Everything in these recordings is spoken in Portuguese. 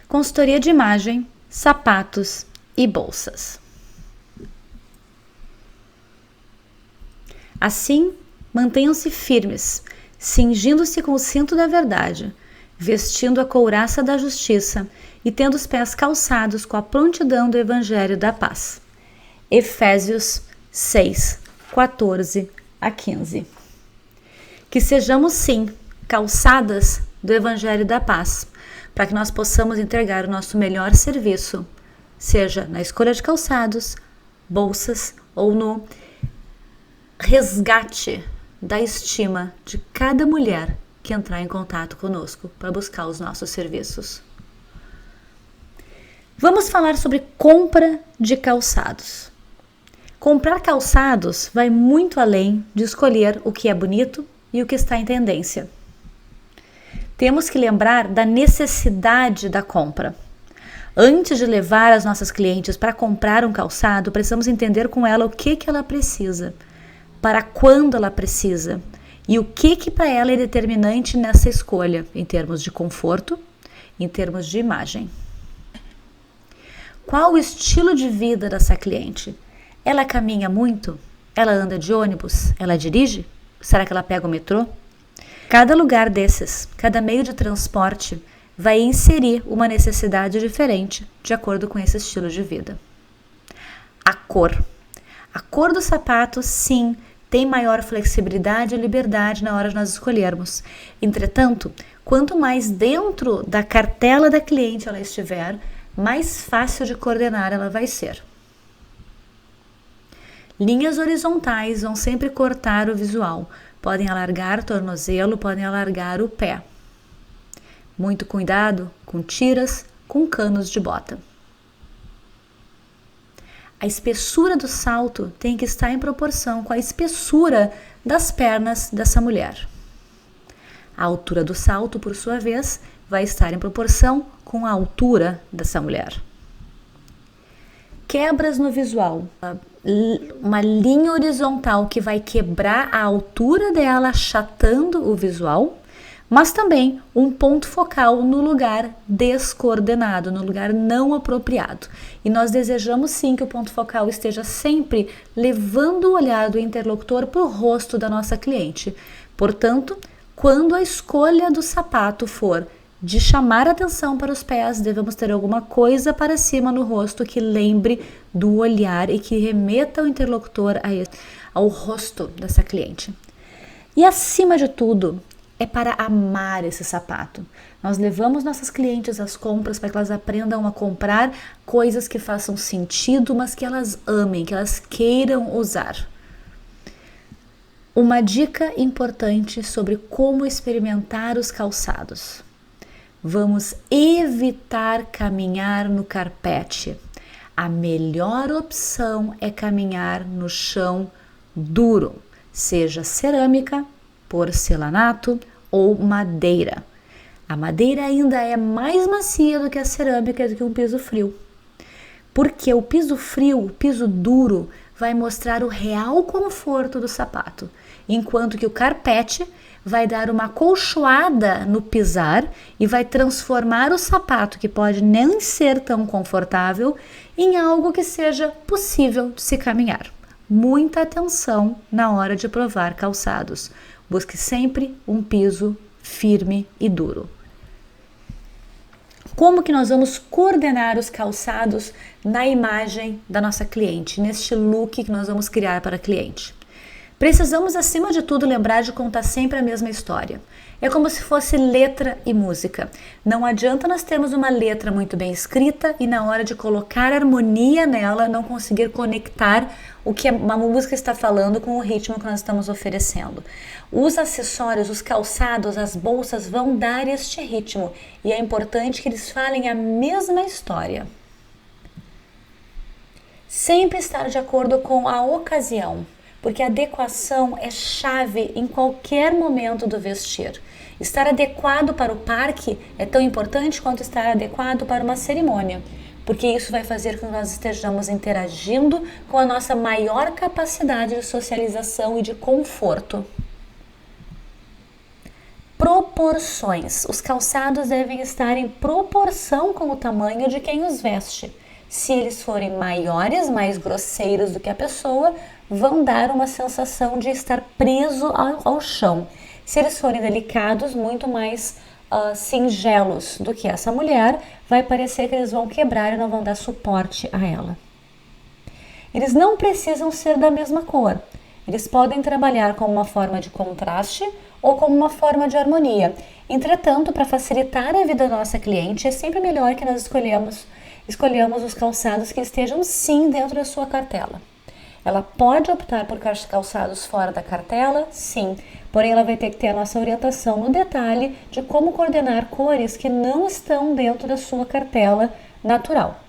consultoria de imagem, sapatos e bolsas. Assim, mantenham-se firmes, cingindo-se com o cinto da verdade, vestindo a couraça da justiça e tendo os pés calçados com a prontidão do Evangelho da paz. Efésios 6, 14 a 15. Que sejamos, sim, calçadas do Evangelho da paz, para que nós possamos entregar o nosso melhor serviço, seja na escolha de calçados, bolsas ou no resgate da estima de cada mulher que entrar em contato conosco para buscar os nossos serviços. Vamos falar sobre compra de calçados. Comprar calçados vai muito além de escolher o que é bonito e o que está em tendência. Temos que lembrar da necessidade da compra. Antes de levar as nossas clientes para comprar um calçado, precisamos entender com ela o que ela precisa, para quando ela precisa e o que para ela é determinante nessa escolha, em termos de conforto, em termos de imagem. Qual o estilo de vida dessa cliente? Ela caminha muito? Ela anda de ônibus? Ela dirige? Será que ela pega o metrô? Cada lugar desses, cada meio de transporte vai inserir uma necessidade diferente de acordo com esse estilo de vida. A cor. A cor do sapato, sim, tem maior flexibilidade e liberdade na hora de nós escolhermos. Entretanto, quanto mais dentro da cartela da cliente ela estiver, mais fácil de coordenar ela vai ser. Linhas horizontais vão sempre cortar o visual. Podem alargar o tornozelo, podem alargar o pé. Muito cuidado com tiras, com canos de bota. A espessura do salto tem que estar em proporção com a espessura das pernas dessa mulher. A altura do salto, por sua vez, vai estar em proporção com a altura dessa mulher. Quebras no visual. Uma linha horizontal que vai quebrar a altura dela, achatando o visual, mas também um ponto focal no lugar descoordenado, no lugar não apropriado. E nós desejamos sim que o ponto focal esteja sempre levando o olhar do interlocutor para o rosto da nossa cliente. Portanto, quando a escolha do sapato for de chamar atenção para os pés, devemos ter alguma coisa para cima no rosto que lembre do olhar e que remeta o interlocutor ao rosto dessa cliente. E acima de tudo, é para amar esse sapato. Nós levamos nossas clientes às compras para que elas aprendam a comprar coisas que façam sentido, mas que elas amem, que elas queiram usar. Uma dica importante sobre como experimentar os calçados. Vamos evitar caminhar no carpete. A melhor opção é caminhar no chão duro, seja cerâmica, porcelanato ou madeira. A madeira ainda é mais macia do que a cerâmica, do que um piso frio. Porque o piso frio, o piso duro, vai mostrar o real conforto do sapato, enquanto que o carpete vai dar uma acolchoada no pisar e vai transformar o sapato, que pode nem ser tão confortável, em algo que seja possível de se caminhar. Muita atenção na hora de provar calçados. Busque sempre um piso firme e duro. Como que nós vamos coordenar os calçados na imagem da nossa cliente, neste look que nós vamos criar para a cliente? Precisamos, acima de tudo, lembrar de contar sempre a mesma história. É como se fosse letra e música. Não adianta nós termos uma letra muito bem escrita e na hora de colocar harmonia nela não conseguir conectar o que a música está falando com o ritmo que nós estamos oferecendo. Os acessórios, os calçados, as bolsas vão dar este ritmo e é importante que eles falem a mesma história. Sempre estar de acordo com a ocasião, porque a adequação é chave em qualquer momento do vestir. Estar adequado para o parque é tão importante quanto estar adequado para uma cerimônia, porque isso vai fazer com que nós estejamos interagindo com a nossa maior capacidade de socialização e de conforto. Proporções. Os calçados devem estar em proporção com o tamanho de quem os veste. Se eles forem maiores, mais grosseiros do que a pessoa, vão dar uma sensação de estar preso ao chão. Se eles forem delicados, muito mais singelos do que essa mulher, vai parecer que eles vão quebrar e não vão dar suporte a ela. Eles não precisam ser da mesma cor. Eles podem trabalhar como uma forma de contraste ou como uma forma de harmonia. Entretanto, para facilitar a vida da nossa cliente, é sempre melhor que nós escolhamos os calçados que estejam sim dentro da sua cartela. Ela pode optar por calçados fora da cartela? Sim. Porém, ela vai ter que ter a nossa orientação no detalhe de como coordenar cores que não estão dentro da sua cartela natural.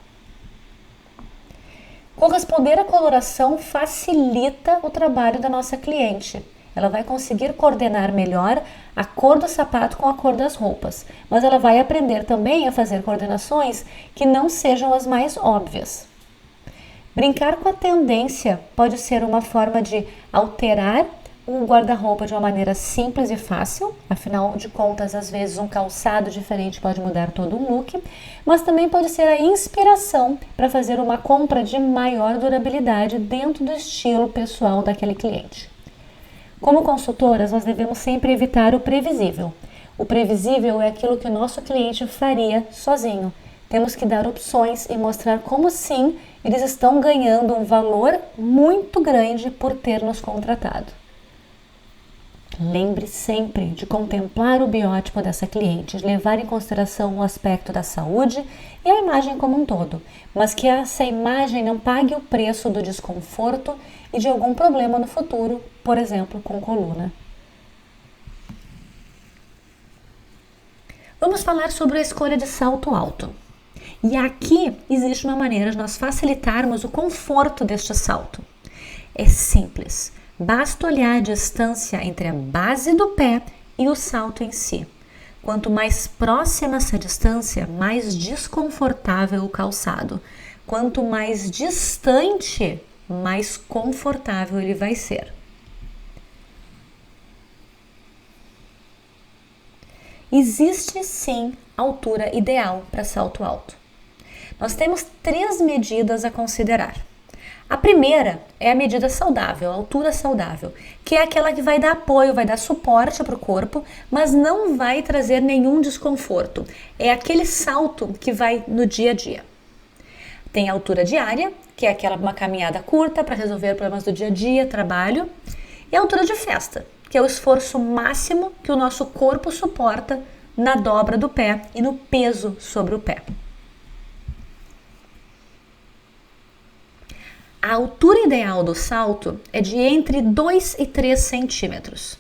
Corresponder à coloração facilita o trabalho da nossa cliente. Ela vai conseguir coordenar melhor a cor do sapato com a cor das roupas, mas ela vai aprender também a fazer coordenações que não sejam as mais óbvias. Brincar com a tendência pode ser uma forma de alterar o guarda-roupa de uma maneira simples e fácil, afinal de contas, às vezes um calçado diferente pode mudar todo um look, mas também pode ser a inspiração para fazer uma compra de maior durabilidade dentro do estilo pessoal daquele cliente. Como consultoras, nós devemos sempre evitar o previsível. O previsível é aquilo que o nosso cliente faria sozinho. Temos que dar opções e mostrar como sim eles estão ganhando um valor muito grande por ter nos contratado. Lembre sempre de contemplar o biótipo dessa cliente, de levar em consideração o aspecto da saúde e a imagem como um todo, mas que essa imagem não pague o preço do desconforto e de algum problema no futuro, por exemplo, com coluna. Vamos falar sobre a escolha de salto alto. E aqui existe uma maneira de nós facilitarmos o conforto deste salto. É simples. Basta olhar a distância entre a base do pé e o salto em si. Quanto mais próxima essa distância, mais desconfortável o calçado. Quanto mais distante, mais confortável ele vai ser. Existe sim altura ideal para salto alto. Nós temos 3 medidas a considerar. A primeira é a medida saudável, a altura saudável, que é aquela que vai dar apoio, vai dar suporte para o corpo, mas não vai trazer nenhum desconforto. É aquele salto que vai no dia a dia. Tem a altura diária, que é uma caminhada curta para resolver problemas do dia a dia, trabalho. E a altura de festa, que é o esforço máximo que o nosso corpo suporta na dobra do pé e no peso sobre o pé. A altura ideal do salto é de entre 2 e 3 centímetros.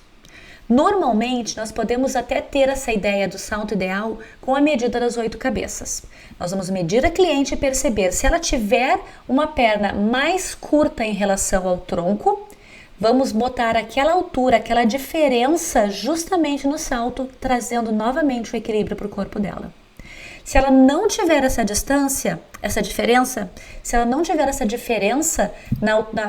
Normalmente, nós podemos até ter essa ideia do salto ideal com a medida das 8 cabeças. Nós vamos medir a cliente e perceber se ela tiver uma perna mais curta em relação ao tronco, vamos botar aquela altura, aquela diferença justamente no salto, trazendo novamente o equilíbrio para o corpo dela. Se ela não tiver essa diferença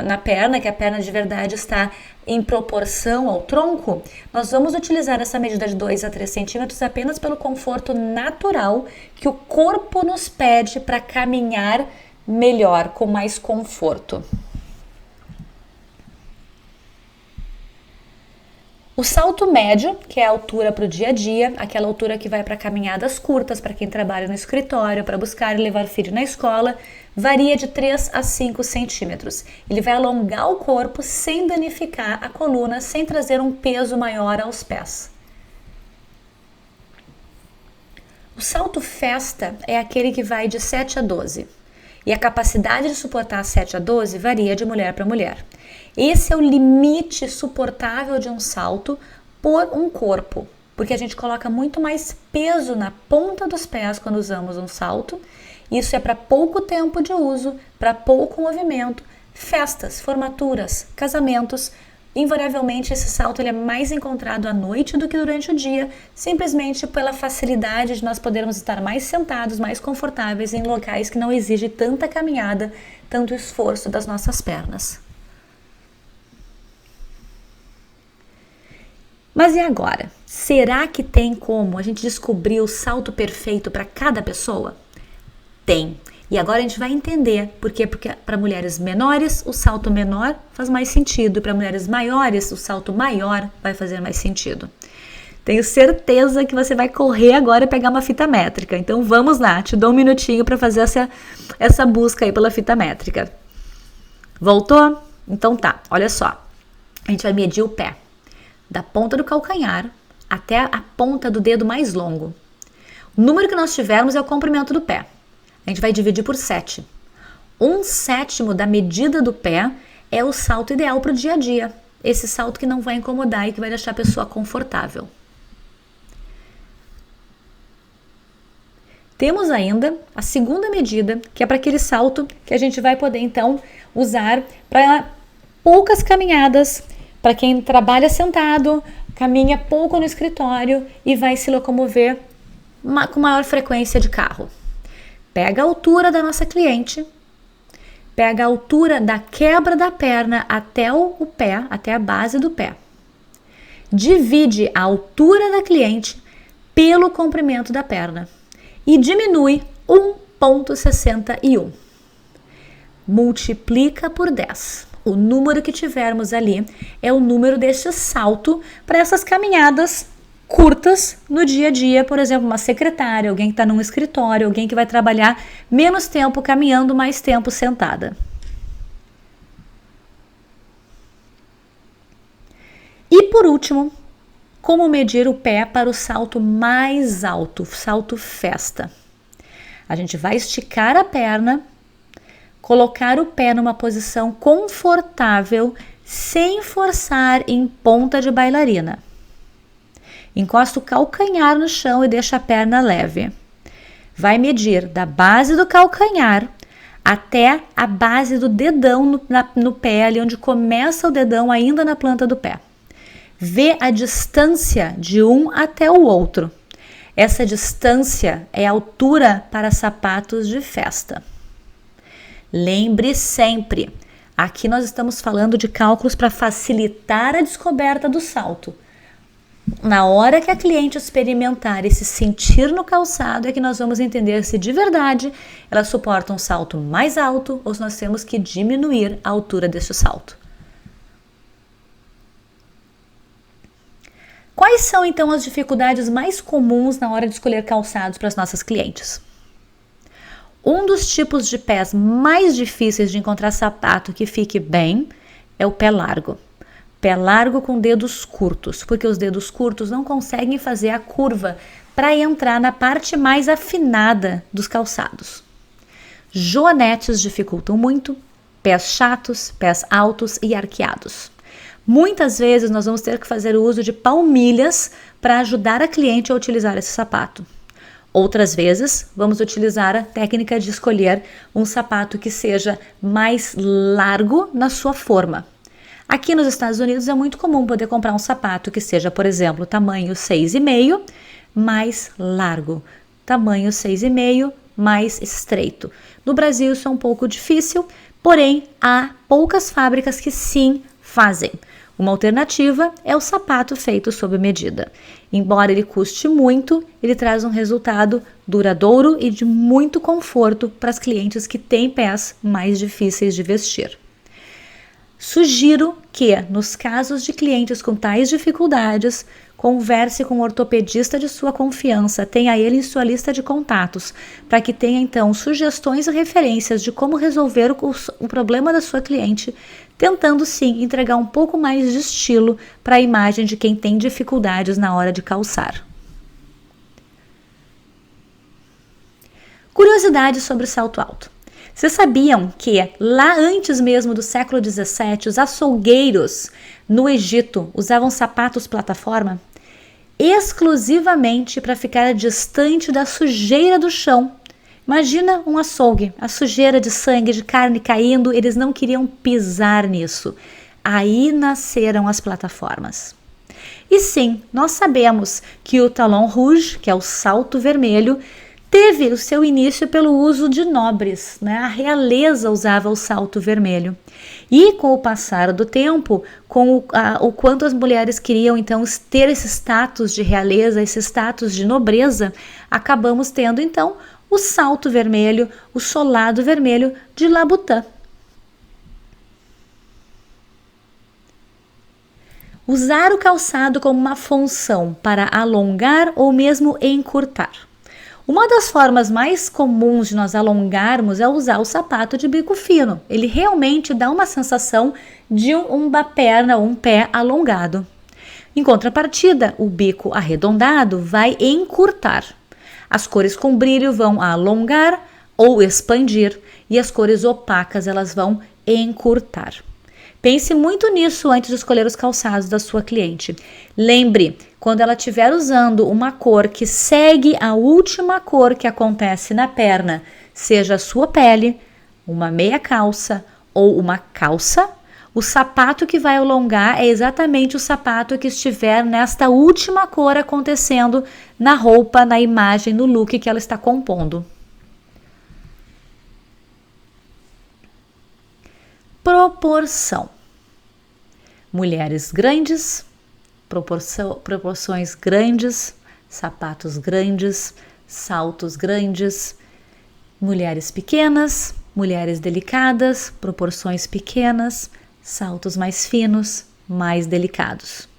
na perna, que a perna de verdade está em proporção ao tronco, nós vamos utilizar essa medida de 2 a 3 centímetros apenas pelo conforto natural que o corpo nos pede para caminhar melhor, com mais conforto. O salto médio, que é a altura para o dia a dia, aquela altura que vai para caminhadas curtas, para quem trabalha no escritório, para buscar e levar filho na escola, varia de 3 a 5 centímetros. Ele vai alongar o corpo sem danificar a coluna, sem trazer um peso maior aos pés. O salto festa é aquele que vai de 7 a 12. E a capacidade de suportar 7 a 12 varia de mulher para mulher. Esse é o limite suportável de um salto por um corpo, porque a gente coloca muito mais peso na ponta dos pés quando usamos um salto. Isso é para pouco tempo de uso, para pouco movimento, festas, formaturas, casamentos. Invariavelmente esse salto ele é mais encontrado à noite do que durante o dia, simplesmente pela facilidade de nós podermos estar mais sentados, mais confortáveis em locais que não exigem tanta caminhada, tanto esforço das nossas pernas. Mas e agora? Será que tem como a gente descobrir o salto perfeito para cada pessoa? Tem. E agora a gente vai entender por quê? Porque para mulheres menores o salto menor faz mais sentido e para mulheres maiores o salto maior vai fazer mais sentido. Tenho certeza que você vai correr agora e pegar uma fita métrica. Então vamos lá, te dou um minutinho para fazer essa busca aí pela fita métrica. Voltou? Então tá, olha só. A gente vai medir o pé da ponta do calcanhar até a ponta do dedo mais longo. O número que nós tivermos é o comprimento do pé. A gente vai dividir por 7. 1/7 da medida do pé é o salto ideal para o dia a dia. Esse salto que não vai incomodar e que vai deixar a pessoa confortável. Temos ainda a segunda medida, que é para aquele salto que a gente vai poder então usar para poucas caminhadas, para quem trabalha sentado, caminha pouco no escritório e vai se locomover com maior frequência de carro. Pega a altura da nossa cliente, pega a altura da quebra da perna até o pé, até a base do pé. Divide a altura da cliente pelo comprimento da perna e diminui 1,61. Multiplica por 10. O número que tivermos ali é o número deste salto para essas caminhadas curtas no dia a dia, por exemplo, uma secretária, alguém que está num escritório, alguém que vai trabalhar menos tempo caminhando, mais tempo sentada. E por último, como medir o pé para o salto mais alto, salto festa? A gente vai esticar a perna, colocar o pé numa posição confortável, sem forçar em ponta de bailarina. Encosta o calcanhar no chão e deixa a perna leve. Vai medir da base do calcanhar até a base do dedão no pé, ali onde começa o dedão ainda na planta do pé. Vê a distância de um até o outro. Essa distância é a altura para sapatos de festa. Lembre sempre, aqui nós estamos falando de cálculos para facilitar a descoberta do salto. Na hora que a cliente experimentar e se sentir no calçado é que nós vamos entender se de verdade ela suporta um salto mais alto ou se nós temos que diminuir a altura deste salto. Quais são então as dificuldades mais comuns na hora de escolher calçados para as nossas clientes? Um dos tipos de pés mais difíceis de encontrar sapato que fique bem é o pé largo. Pé largo com dedos curtos, porque os dedos curtos não conseguem fazer a curva para entrar na parte mais afinada dos calçados. Joanetes dificultam muito, pés chatos, pés altos e arqueados. Muitas vezes nós vamos ter que fazer o uso de palmilhas para ajudar a cliente a utilizar esse sapato. Outras vezes, vamos utilizar a técnica de escolher um sapato que seja mais largo na sua forma. Aqui nos Estados Unidos é muito comum poder comprar um sapato que seja, por exemplo, tamanho 6,5 mais largo, tamanho 6,5 mais estreito. No Brasil isso é um pouco difícil, porém há poucas fábricas que sim fazem. Uma alternativa é o sapato feito sob medida. Embora ele custe muito, ele traz um resultado duradouro e de muito conforto para as clientes que têm pés mais difíceis de vestir. Sugiro que, nos casos de clientes com tais dificuldades, converse com o ortopedista de sua confiança, tenha ele em sua lista de contatos, para que tenha então sugestões e referências de como resolver o problema da sua cliente, tentando sim entregar um pouco mais de estilo para a imagem de quem tem dificuldades na hora de calçar. Curiosidade sobre o salto alto. Vocês sabiam que lá antes mesmo do século XVII, os açougueiros no Egito usavam sapatos plataforma exclusivamente para ficar distante da sujeira do chão? Imagina um açougue, a sujeira de sangue, de carne caindo, eles não queriam pisar nisso. Aí nasceram as plataformas. E sim, nós sabemos que o talon rouge, que é o salto vermelho, teve o seu início pelo uso de nobres, né? A realeza usava o salto vermelho. E com o passar do tempo, com o quanto as mulheres queriam então ter esse status de realeza, esse status de nobreza, acabamos tendo então o salto vermelho, o solado vermelho de Labutã. Usar o calçado como uma função para alongar ou mesmo encurtar. Uma das formas mais comuns de nós alongarmos é usar o sapato de bico fino. Ele realmente dá uma sensação de uma perna ou um pé alongado. Em contrapartida, o bico arredondado vai encurtar. As cores com brilho vão alongar ou expandir e as cores opacas elas vão encurtar. Pense muito nisso antes de escolher os calçados da sua cliente. Lembre, quando ela estiver usando uma cor que segue a última cor que acontece na perna, seja a sua pele, uma meia calça ou uma calça, o sapato que vai alongar é exatamente o sapato que estiver nesta última cor acontecendo na roupa, na imagem, no look que ela está compondo. Proporção. Mulheres grandes, proporções grandes, sapatos grandes, saltos grandes. Mulheres pequenas, mulheres delicadas, proporções pequenas, saltos mais finos, mais delicados.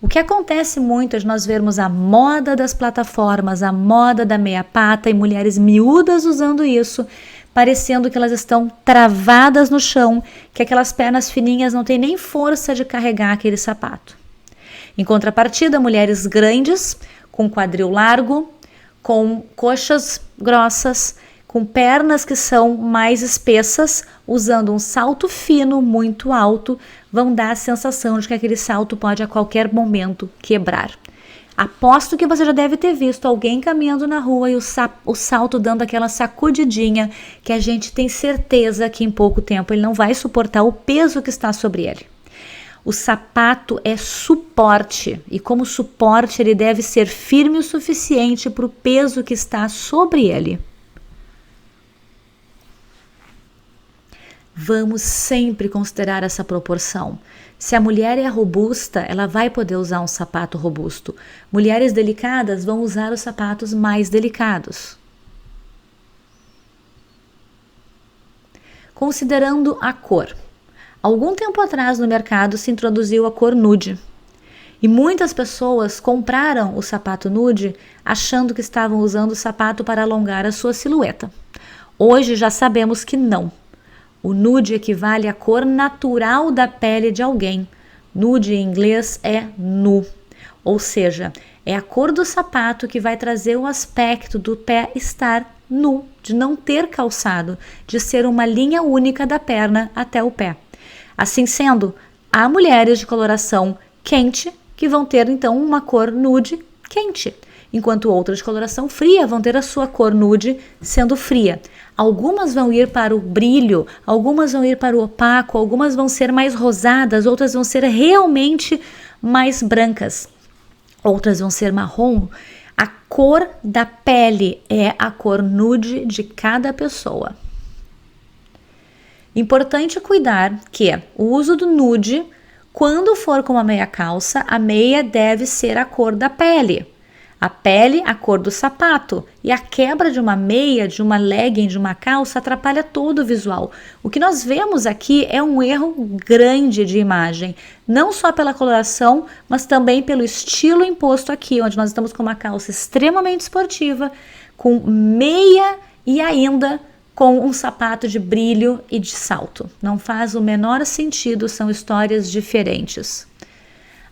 O que acontece muito é de nós vermos a moda das plataformas, a moda da meia pata e mulheres miúdas usando isso, parecendo que elas estão travadas no chão, que aquelas pernas fininhas não têm nem força de carregar aquele sapato. Em contrapartida, mulheres grandes, com quadril largo, com coxas grossas, com pernas que são mais espessas, usando um salto fino muito alto, vão dar a sensação de que aquele salto pode a qualquer momento quebrar. Aposto que você já deve ter visto alguém caminhando na rua e o salto dando aquela sacudidinha que a gente tem certeza que em pouco tempo ele não vai suportar o peso que está sobre ele. O sapato é suporte e como suporte ele deve ser firme o suficiente para o peso que está sobre ele. Vamos sempre considerar essa proporção. Se a mulher é robusta, ela vai poder usar um sapato robusto. Mulheres delicadas vão usar os sapatos mais delicados. Considerando a cor. Algum tempo atrás no mercado se introduziu a cor nude. E muitas pessoas compraram o sapato nude achando que estavam usando o sapato para alongar a sua silhueta. Hoje já sabemos que não. O nude equivale à cor natural da pele de alguém. Nude em inglês é nu, ou seja, é a cor do sapato que vai trazer o aspecto do pé estar nu, de não ter calçado, de ser uma linha única da perna até o pé. Assim sendo, há mulheres de coloração quente que vão ter então uma cor nude quente, enquanto outras de coloração fria vão ter a sua cor nude sendo fria. Algumas vão ir para o brilho, algumas vão ir para o opaco, algumas vão ser mais rosadas, outras vão ser realmente mais brancas, outras vão ser marrom. A cor da pele é a cor nude de cada pessoa. Importante cuidar que o uso do nude, quando for com uma meia calça, a meia deve ser a cor da pele. A pele, a cor do sapato. E a quebra de uma meia, de uma legging, de uma calça, atrapalha todo o visual. O que nós vemos aqui é um erro grande de imagem. Não só pela coloração, mas também pelo estilo imposto aqui, onde nós estamos com uma calça extremamente esportiva, com meia e ainda com um sapato de brilho e de salto. Não faz o menor sentido, são histórias diferentes.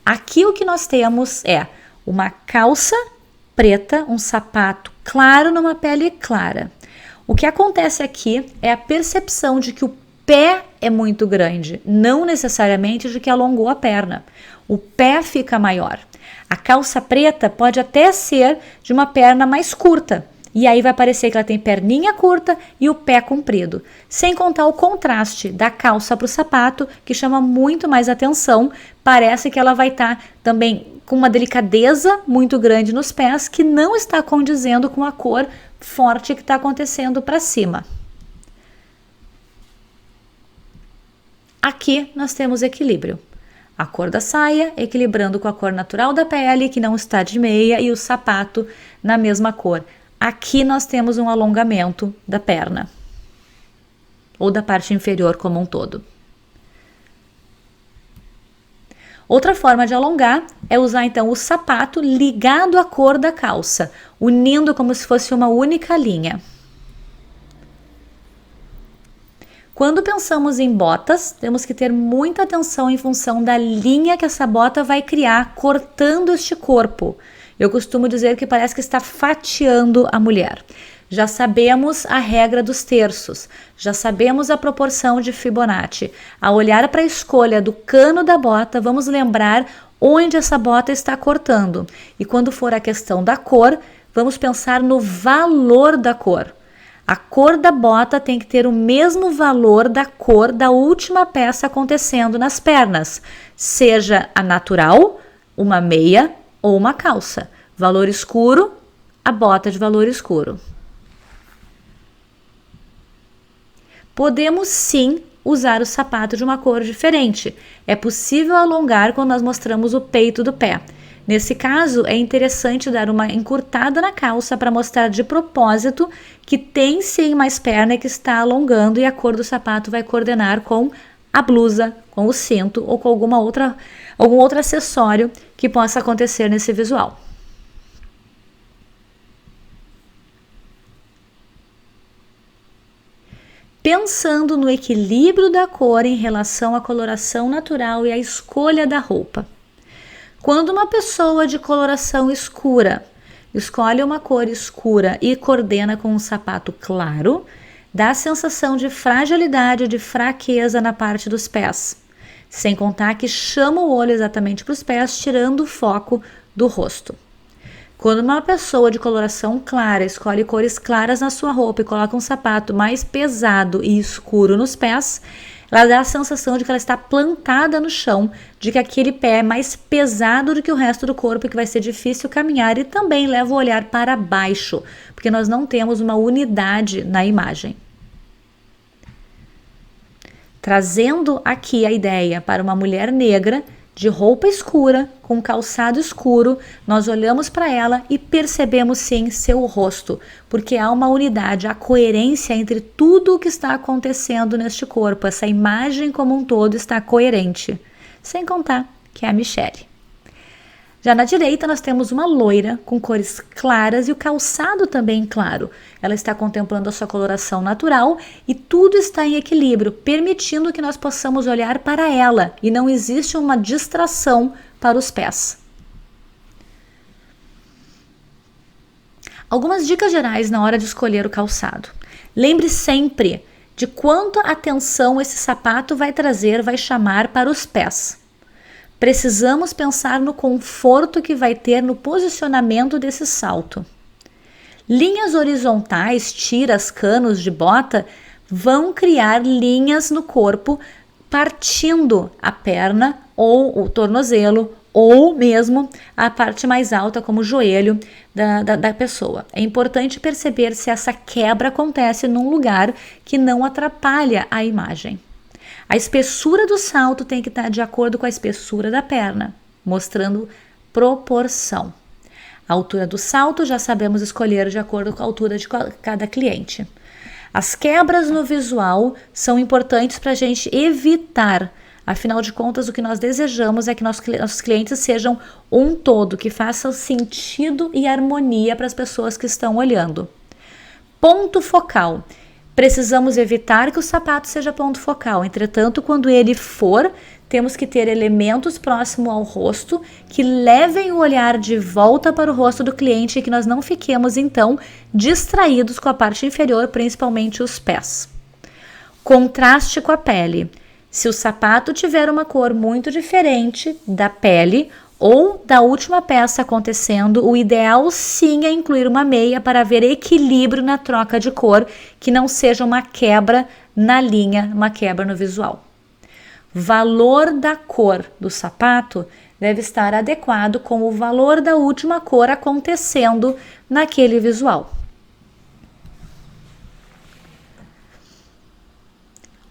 Aqui o que nós temos é uma calça preta, um sapato claro numa pele clara. O que acontece aqui é a percepção de que o pé é muito grande, não necessariamente de que alongou a perna. O pé fica maior. A calça preta pode até ser de uma perna mais curta, e aí vai parecer que ela tem perninha curta e o pé comprido. Sem contar o contraste da calça para o sapato, que chama muito mais atenção. Parece que ela vai estar também com uma delicadeza muito grande nos pés que não está condizendo com a cor forte que está acontecendo para cima. Aqui nós temos equilíbrio. A cor da saia equilibrando com a cor natural da pele, que não está de meia, e o sapato na mesma cor. Aqui nós temos um alongamento da perna, ou da parte inferior como um todo. Outra forma de alongar é usar então o sapato ligado à cor da calça, unindo como se fosse uma única linha. Quando pensamos em botas, temos que ter muita atenção em função da linha que essa bota vai criar, cortando este corpo. Eu costumo dizer que parece que está fatiando a mulher. Já sabemos a regra dos terços, já sabemos a proporção de Fibonacci. Ao olhar para a escolha do cano da bota, vamos lembrar onde essa bota está cortando. E quando for a questão da cor, vamos pensar no valor da cor. A cor da bota tem que ter o mesmo valor da cor da última peça acontecendo nas pernas, seja a natural, uma meia ou uma calça. Valor escuro, a bota de valor escuro. Podemos sim usar o sapato de uma cor diferente. É possível alongar quando nós mostramos o peito do pé. Nesse caso, é interessante dar uma encurtada na calça para mostrar de propósito que tem sim mais perna e que está alongando, e a cor do sapato vai coordenar com a blusa, com o cinto ou com algum outro acessório que possa acontecer nesse visual. Pensando no equilíbrio da cor em relação à coloração natural e à escolha da roupa. Quando uma pessoa de coloração escura escolhe uma cor escura e coordena com um sapato claro, dá a sensação de fragilidade, de fraqueza na parte dos pés. Sem contar que chama o olho exatamente para os pés, tirando o foco do rosto. Quando uma pessoa de coloração clara escolhe cores claras na sua roupa e coloca um sapato mais pesado e escuro nos pés, ela dá a sensação de que ela está plantada no chão, de que aquele pé é mais pesado do que o resto do corpo e que vai ser difícil caminhar, e também leva o olhar para baixo, porque nós não temos uma unidade na imagem. Trazendo aqui a ideia para uma mulher negra, de roupa escura, com calçado escuro, nós olhamos para ela e percebemos sim seu rosto, porque há uma unidade, a coerência entre tudo o que está acontecendo neste corpo, essa imagem como um todo está coerente, sem contar que é a Michele. Já na direita nós temos uma loira com cores claras e o calçado também claro. Ela está contemplando a sua coloração natural e tudo está em equilíbrio, permitindo que nós possamos olhar para ela e não existe uma distração para os pés. Algumas dicas gerais na hora de escolher o calçado. Lembre sempre de quanta atenção esse sapato vai trazer, vai chamar para os pés. Precisamos pensar no conforto que vai ter no posicionamento desse salto. Linhas horizontais, tiras, canos de bota vão criar linhas no corpo partindo a perna ou o tornozelo ou mesmo a parte mais alta como o joelho da pessoa. É importante perceber se essa quebra acontece num lugar que não atrapalha a imagem. A espessura do salto tem que estar de acordo com a espessura da perna, mostrando proporção. A altura do salto já sabemos escolher de acordo com a altura de cada cliente. As quebras no visual são importantes para a gente evitar. Afinal de contas, o que nós desejamos é que nossos clientes sejam um todo, que façam sentido e harmonia para as pessoas que estão olhando. Ponto focal. Precisamos evitar que o sapato seja ponto focal. Entretanto, quando ele for, temos que ter elementos próximos ao rosto que levem o olhar de volta para o rosto do cliente e que nós não fiquemos, então, distraídos com a parte inferior, principalmente os pés. Contraste com a pele. Se o sapato tiver uma cor muito diferente da pele ou da última peça acontecendo, o ideal sim é incluir uma meia para haver equilíbrio na troca de cor, que não seja uma quebra na linha, uma quebra no visual. Valor da cor do sapato deve estar adequado com o valor da última cor acontecendo naquele visual.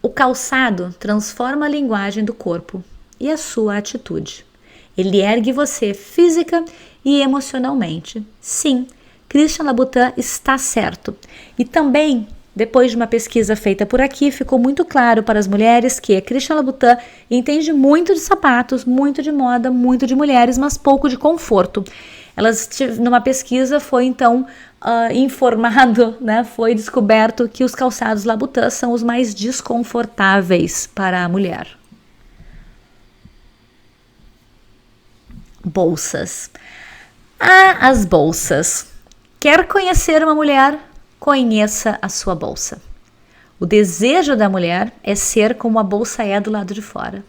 O calçado transforma a linguagem do corpo e a sua atitude. Ele ergue você física e emocionalmente. Sim, Christian Louboutin está certo. E também, depois de uma pesquisa feita por aqui, ficou muito claro para as mulheres que Christian Louboutin entende muito de sapatos, muito de moda, muito de mulheres, mas pouco de conforto. Numa pesquisa foi então informado, né, foi descoberto que os calçados Louboutin são os mais desconfortáveis para a mulher. Bolsas. As bolsas. Quer conhecer uma mulher? Conheça a sua bolsa. O desejo da mulher é ser como a bolsa é do lado de fora,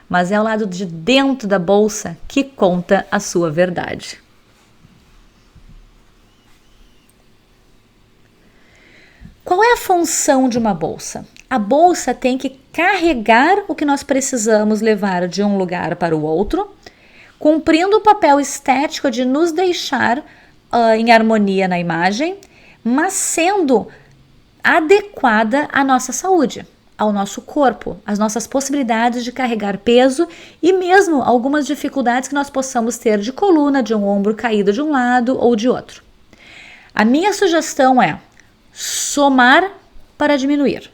mas é o lado de dentro da bolsa que conta a sua verdade. Qual é a função de uma bolsa? A bolsa tem que carregar o que nós precisamos levar de um lugar para o outro, cumprindo o papel estético de nos deixar em harmonia na imagem, mas sendo adequada à nossa saúde, ao nosso corpo, às nossas possibilidades de carregar peso e mesmo algumas dificuldades que nós possamos ter de coluna, de um ombro caído de um lado ou de outro. A minha sugestão é somar para diminuir.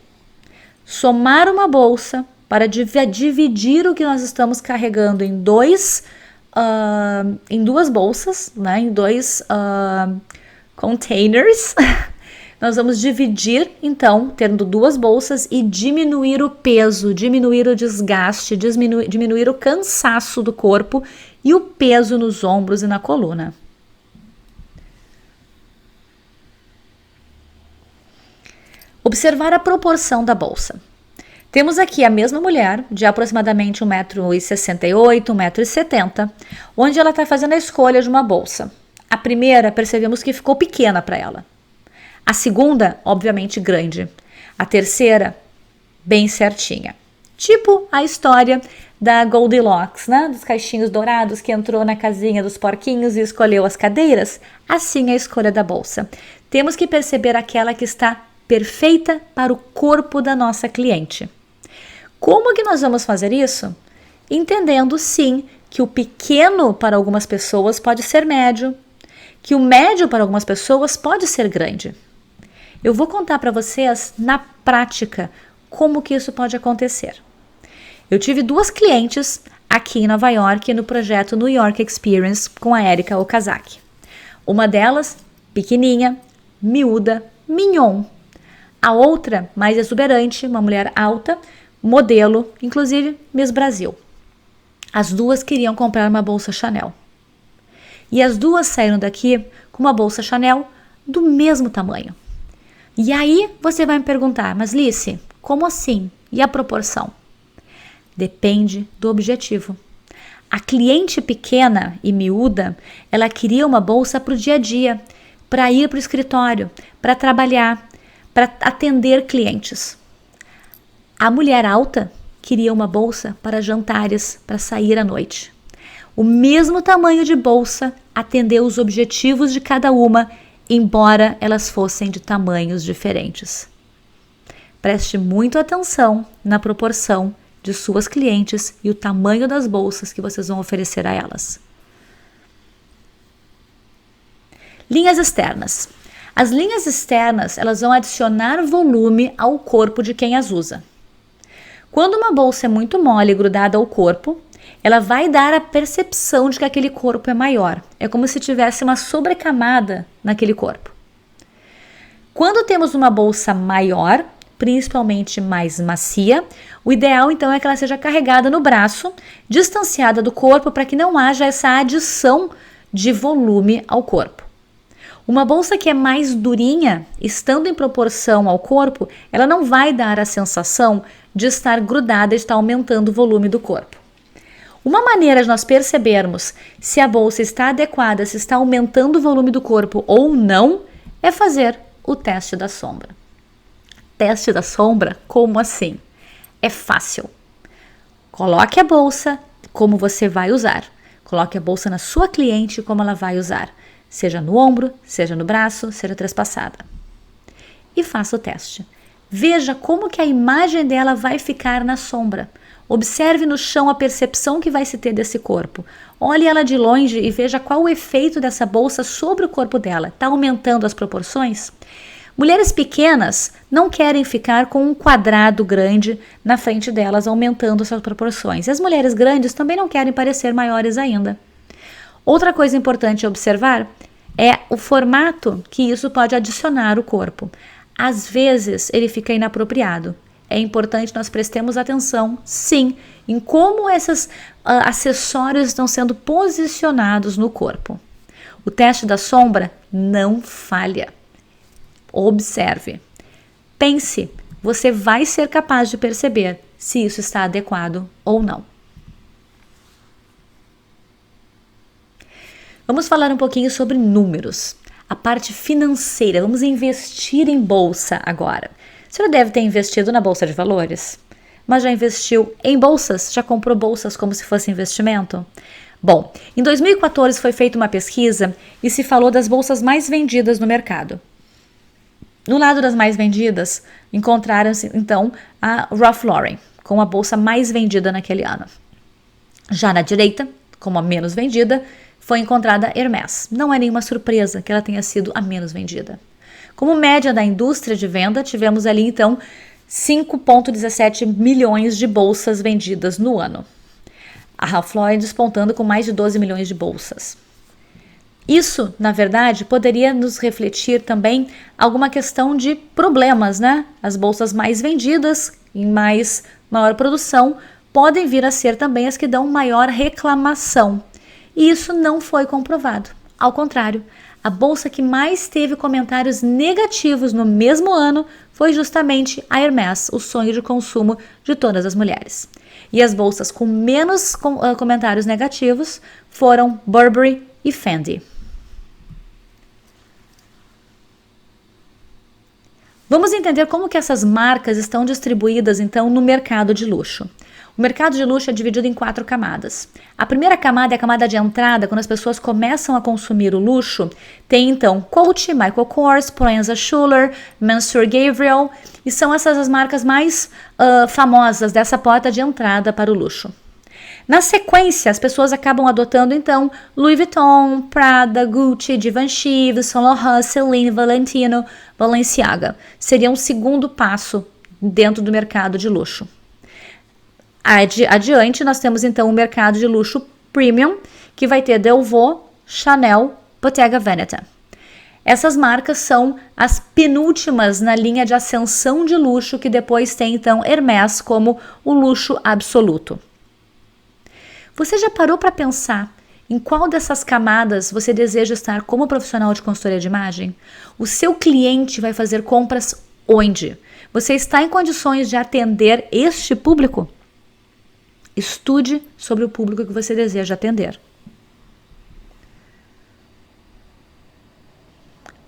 Somar uma bolsa para dividir o que nós estamos carregando em duas bolsas, né, em dois containers. Nós vamos dividir, então, tendo duas bolsas e diminuir o peso, diminuir o desgaste, diminuir o cansaço do corpo e o peso nos ombros e na coluna. Observar a proporção da bolsa. Temos aqui a mesma mulher, de aproximadamente 1,68 m, 1,70 m, onde ela está fazendo a escolha de uma bolsa. A primeira, percebemos que ficou pequena para ela. A segunda, obviamente, grande. A terceira, bem certinha. Tipo a história da Goldilocks, né? Dos caixinhos dourados que entrou na casinha dos porquinhos e escolheu as cadeiras. Assim é a escolha da bolsa. Temos que perceber aquela que está perfeita para o corpo da nossa cliente. Como que nós vamos fazer isso? Entendendo, sim, que o pequeno para algumas pessoas pode ser médio, que o médio para algumas pessoas pode ser grande. Eu vou contar para vocês, na prática, como que isso pode acontecer. Eu tive duas clientes aqui em Nova York no projeto New York Experience com a Erika Okazaki. Uma delas, pequenininha, miúda, mignon. A outra, mais exuberante, uma mulher alta, modelo, inclusive Miss Brasil. As duas queriam comprar uma bolsa Chanel. E as duas saíram daqui com uma bolsa Chanel do mesmo tamanho. E aí você vai me perguntar, mas Lice, como assim? E a proporção? Depende do objetivo. A cliente pequena e miúda, ela queria uma bolsa para o dia a dia, para ir para o escritório, para trabalhar, para atender clientes. A mulher alta queria uma bolsa para jantares, para sair à noite. O mesmo tamanho de bolsa atendeu os objetivos de cada uma, embora elas fossem de tamanhos diferentes. Preste muito atenção na proporção de suas clientes e o tamanho das bolsas que vocês vão oferecer a elas. Linhas externas. As linhas externas, elas vão adicionar volume ao corpo de quem as usa. Quando uma bolsa é muito mole e grudada ao corpo, ela vai dar a percepção de que aquele corpo é maior. É como se tivesse uma sobrecamada naquele corpo. Quando temos uma bolsa maior, principalmente mais macia, o ideal então é que ela seja carregada no braço, distanciada do corpo para que não haja essa adição de volume ao corpo. Uma bolsa que é mais durinha, estando em proporção ao corpo, ela não vai dar a sensação de estar grudada e estar aumentando o volume do corpo. Uma maneira de nós percebermos se a bolsa está adequada, se está aumentando o volume do corpo ou não, é fazer o teste da sombra. Teste da sombra? Como assim? É fácil. Coloque a bolsa como você vai usar. Coloque a bolsa na sua cliente como ela vai usar, seja no ombro, seja no braço, seja trespassada. E faça o teste. Veja como que a imagem dela vai ficar na sombra. Observe no chão a percepção que vai se ter desse corpo. Olhe ela de longe e veja qual o efeito dessa bolsa sobre o corpo dela. Está aumentando as proporções? Mulheres pequenas não querem ficar com um quadrado grande na frente delas, aumentando suas proporções. E as mulheres grandes também não querem parecer maiores ainda. Outra coisa importante a observar é o formato que isso pode adicionar ao corpo. Às vezes ele fica inapropriado. É importante nós prestemos atenção, sim, em como esses acessórios estão sendo posicionados no corpo. O teste da sombra não falha. Observe. Pense, você vai ser capaz de perceber se isso está adequado ou não. Vamos falar um pouquinho sobre números. A parte financeira, vamos investir em bolsa agora. Você já deve ter investido na bolsa de valores, mas já investiu em bolsas? Já comprou bolsas como se fosse investimento? Bom, em 2014 foi feita uma pesquisa e se falou das bolsas mais vendidas no mercado. No lado das mais vendidas, encontraram-se então a Ralph Lauren, com a bolsa mais vendida naquele ano. Já na direita, como a menos vendida, foi encontrada a Hermès. Não é nenhuma surpresa que ela tenha sido a menos vendida. Como média da indústria de venda, tivemos ali então 5,17 milhões de bolsas vendidas no ano. A Ralph Lauren despontando com mais de 12 milhões de bolsas. Isso, na verdade, poderia nos refletir também alguma questão de problemas, né? As bolsas mais vendidas, em maior produção, podem vir a ser também as que dão maior reclamação. E isso não foi comprovado. Ao contrário, a bolsa que mais teve comentários negativos no mesmo ano foi justamente a Hermès, o sonho de consumo de todas as mulheres. E as bolsas com menos comentários negativos foram Burberry e Fendi. Vamos entender como que essas marcas estão distribuídas então no mercado de luxo. O mercado de luxo é dividido em 4 camadas. A primeira camada é a camada de entrada, quando as pessoas começam a consumir o luxo. Tem então Coach, Michael Kors, Proenza Schuller, Monsieur Gabriel, e são essas as marcas mais famosas dessa porta de entrada para o luxo. Na sequência, as pessoas acabam adotando então Louis Vuitton, Prada, Gucci, Givenchy, Saint Laurent, Celine, Valentino, Balenciaga. Seria um segundo passo dentro do mercado de luxo. Adiante, nós temos então o mercado de luxo premium, que vai ter Delvaux, Chanel, Bottega Veneta. Essas marcas são as penúltimas na linha de ascensão de luxo, que depois tem então Hermès como o luxo absoluto. Você já parou para pensar em qual dessas camadas você deseja estar como profissional de consultoria de imagem? O seu cliente vai fazer compras onde? Você está em condições de atender este público? Estude sobre o público que você deseja atender.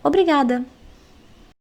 Obrigada!